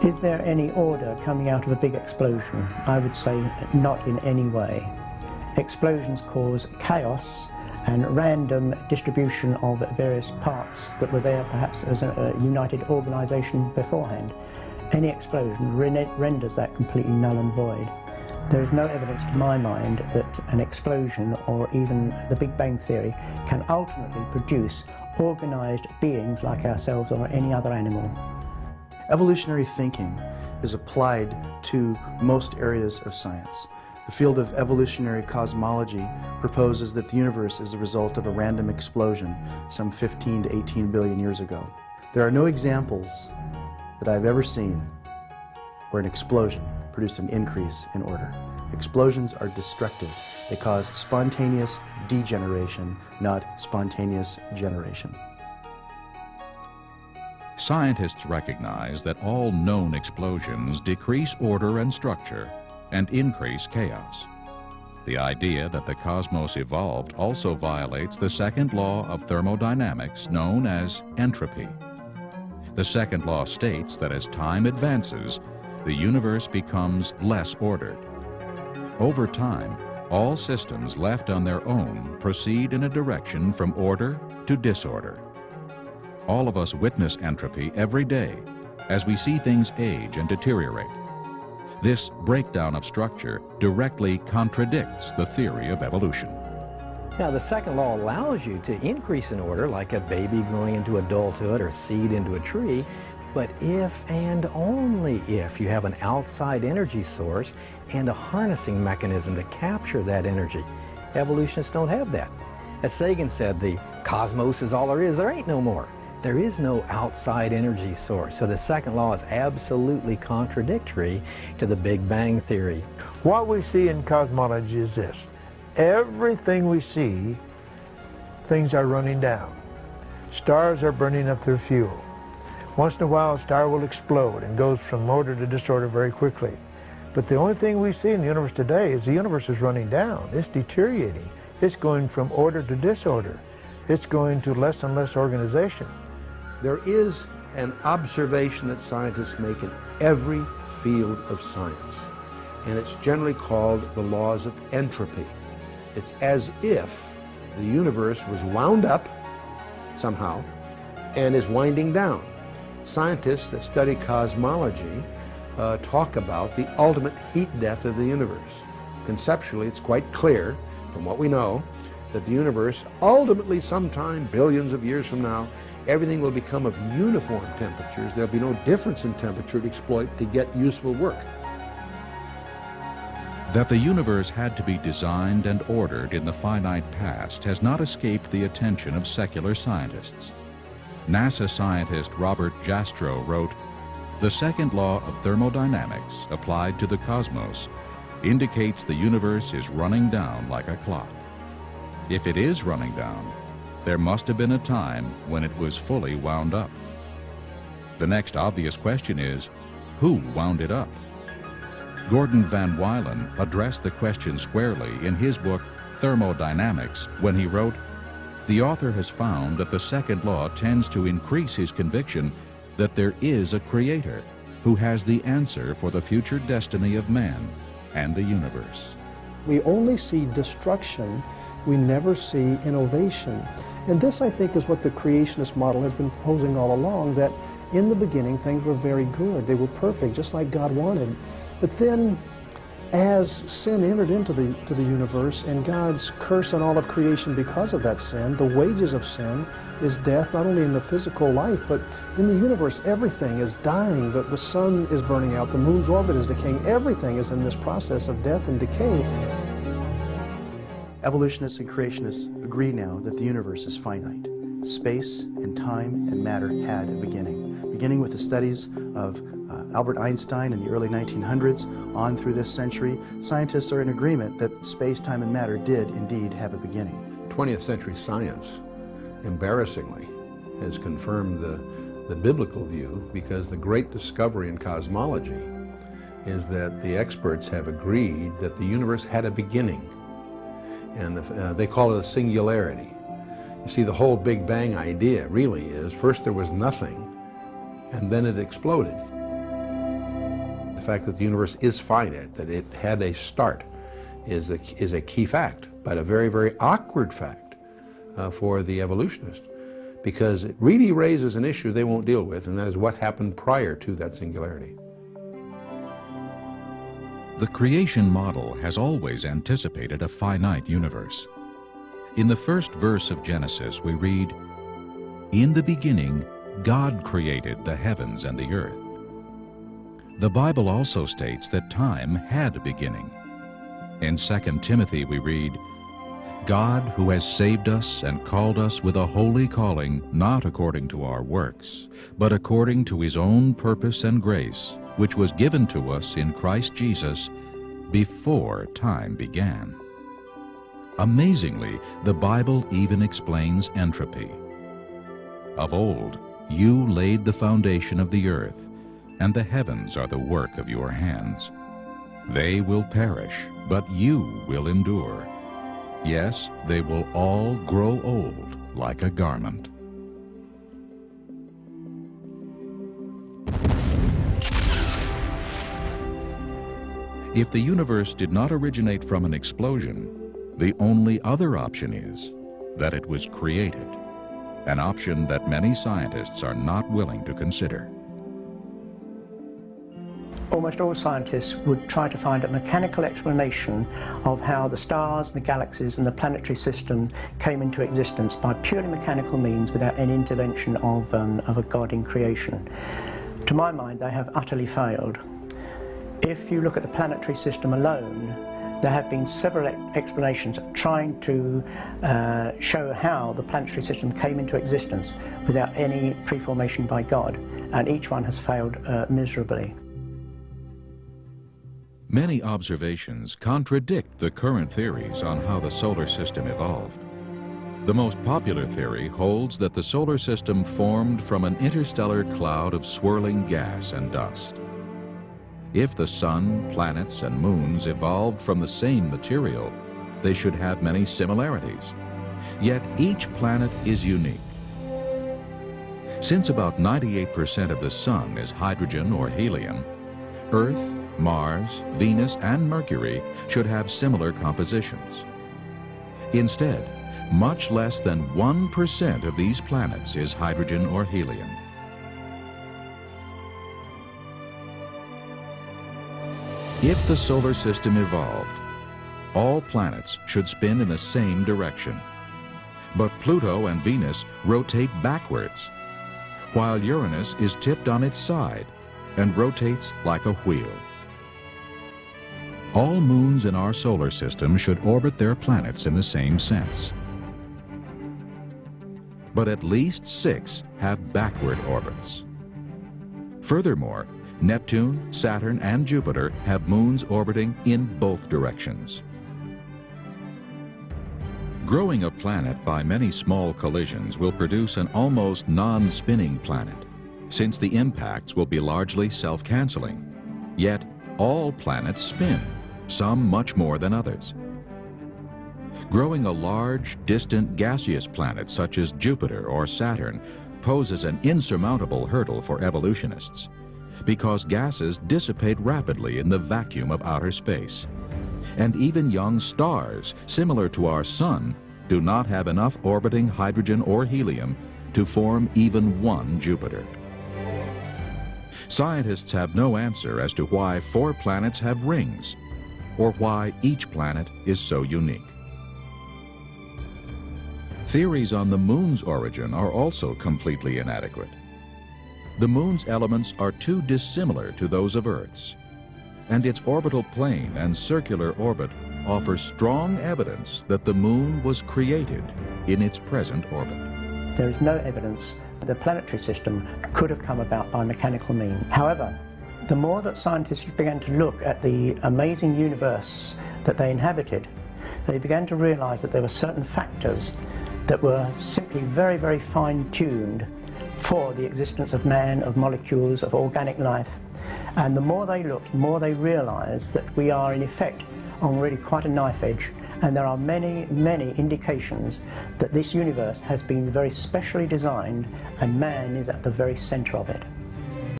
Is there any order coming out of a big explosion? I would say not in any way. Explosions cause chaos and random distribution of various parts that were there perhaps as a united organization beforehand. Any explosion renders that completely null and void. There is no evidence to my mind that an explosion or even the Big Bang Theory can ultimately produce organized beings like ourselves or any other animal. Evolutionary thinking is applied to most areas of science. The field of evolutionary cosmology proposes that the universe is the result of a random explosion some 15 to 18 billion years ago. There are no examples that I've ever seen where an explosion produced an increase in order. Explosions are destructive. They cause spontaneous degeneration, not spontaneous generation. Scientists recognize that all known explosions decrease order and structure and increase chaos. The idea that the cosmos evolved also violates the second law of thermodynamics known as entropy. The second law states that as time advances, the universe becomes less ordered. Over time, all systems left on their own proceed in a direction from order to disorder. All of us witness entropy every day as we see things age and deteriorate. This breakdown of structure directly contradicts the theory of evolution. Now, the second law allows you to increase in order, like a baby growing into adulthood or a seed into a tree, but if and only if you have an outside energy source and a harnessing mechanism to capture that energy. Evolutionists don't have that. As Sagan said, the cosmos is all there is. There ain't no more. There is no outside energy source. So the second law is absolutely contradictory to the Big Bang Theory. What we see in cosmology is this. Everything we see, things are running down. Stars are burning up their fuel. Once in a while, a star will explode and goes from order to disorder very quickly. But the only thing we see in the universe today is the universe is running down. It's deteriorating. It's going from order to disorder. It's going to less and less organization. There is an observation that scientists make in every field of science, and it's generally called the laws of entropy. It's as if the universe was wound up somehow and is winding down. Scientists that study cosmology talk about the ultimate heat death of the universe. Conceptually, it's quite clear from what we know that the universe ultimately sometime billions of years from now, everything will become of uniform temperatures. There'll be no difference in temperature to exploit to get useful work. That the universe had to be designed and ordered in the finite past has not escaped the attention of secular scientists. NASA scientist Robert Jastrow wrote, "The second law of thermodynamics applied to the cosmos indicates the universe is running down like a clock. If it is running down, there must have been a time when it was fully wound up. The next obvious question is, who wound it up?" Gordon Van Wylen addressed the question squarely in his book Thermodynamics when he wrote, "The author has found that the second law tends to increase his conviction that there is a creator who has the answer for the future destiny of man and the universe." We only see destruction. We never see innovation. And this, I think, is what the creationist model has been proposing all along, that in the beginning things were very good. They were perfect, just like God wanted. But then, as sin entered into the universe and God's curse on all of creation because of that sin, the wages of sin is death, not only in the physical life, but in the universe. Everything is dying. The sun is burning out. The moon's orbit is decaying. Everything is in this process of death and decay. Evolutionists and creationists agree now that the universe is finite. Space and time and matter had a beginning. Beginning with the studies of Albert Einstein in the early 1900s on through this century, scientists are in agreement that space, time, and matter did indeed have a beginning. 20th century science, embarrassingly, has confirmed the biblical view, because the great discovery in cosmology is that the experts have agreed that the universe had a beginning. And they call it a singularity. You see, the whole Big Bang idea really is, first there was nothing, and then it exploded. the fact that the universe is finite, that it had a start, is a key fact, but a very, very awkward fact for the evolutionist, because it really raises an issue they won't deal with, and that is what happened prior to that singularity. The creation model has always anticipated a finite universe. In the first verse of Genesis, we read, "In the beginning, God created the heavens and the earth." The Bible also states that time had a beginning. In 2 Timothy, we read, "God, who has saved us and called us with a holy calling, not according to our works, but according to his own purpose and grace, which was given to us in Christ Jesus before time began." Amazingly, the Bible even explains entropy. "Of old, you laid the foundation of the earth, and the heavens are the work of your hands. They will perish, but you will endure. Yes, they will all grow old like a garment." If the universe did not originate from an explosion, the only other option is that it was created, an option that many scientists are not willing to consider. Almost all scientists would try to find a mechanical explanation of how the stars, the galaxies and the planetary system came into existence by purely mechanical means without any intervention of a God in creation. To my mind, they have utterly failed. If you look at the planetary system alone, there have been several explanations trying to show how the planetary system came into existence without any preformation by God, and each one has failed miserably. Many observations contradict the current theories on how the solar system evolved. The most popular theory holds that the solar system formed from an interstellar cloud of swirling gas and dust. If the sun, planets, and moons evolved from the same material, they should have many similarities. Yet each planet is unique. Since about 98% of the sun is hydrogen or helium, Earth, Mars, Venus, and Mercury should have similar compositions. Instead, much less than 1% of these planets is hydrogen or helium. If the solar system evolved, all planets should spin in the same direction. But Pluto and Venus rotate backwards, while Uranus is tipped on its side and rotates like a wheel. All moons in our solar system should orbit their planets in the same sense. But at least 6 have backward orbits. Furthermore, Neptune, Saturn, and Jupiter have moons orbiting in both directions. Growing a planet by many small collisions will produce an almost non-spinning planet, since the impacts will be largely self-canceling. Yet, all planets spin, some much more than others. Growing a large, distant gaseous planet such as Jupiter or Saturn poses an insurmountable hurdle for evolutionists, because gases dissipate rapidly in the vacuum of outer space. And even young stars, similar to our Sun, do not have enough orbiting hydrogen or helium to form even one Jupiter. Scientists have no answer as to why 4 planets have rings, or why each planet is so unique. Theories on the moon's origin are also completely inadequate. The moon's elements are too dissimilar to those of Earth's, and its orbital plane and circular orbit offer strong evidence that the moon was created in its present orbit. There is no evidence that the planetary system could have come about by mechanical means. However, the more that scientists began to look at the amazing universe that they inhabited, they began to realize that there were certain factors that were simply very, very fine-tuned for the existence of man, of molecules, of organic life. And the more they looked, the more they realized that we are in effect on really quite a knife edge, and there are many, many indications that this universe has been very specially designed and man is at the very center of it.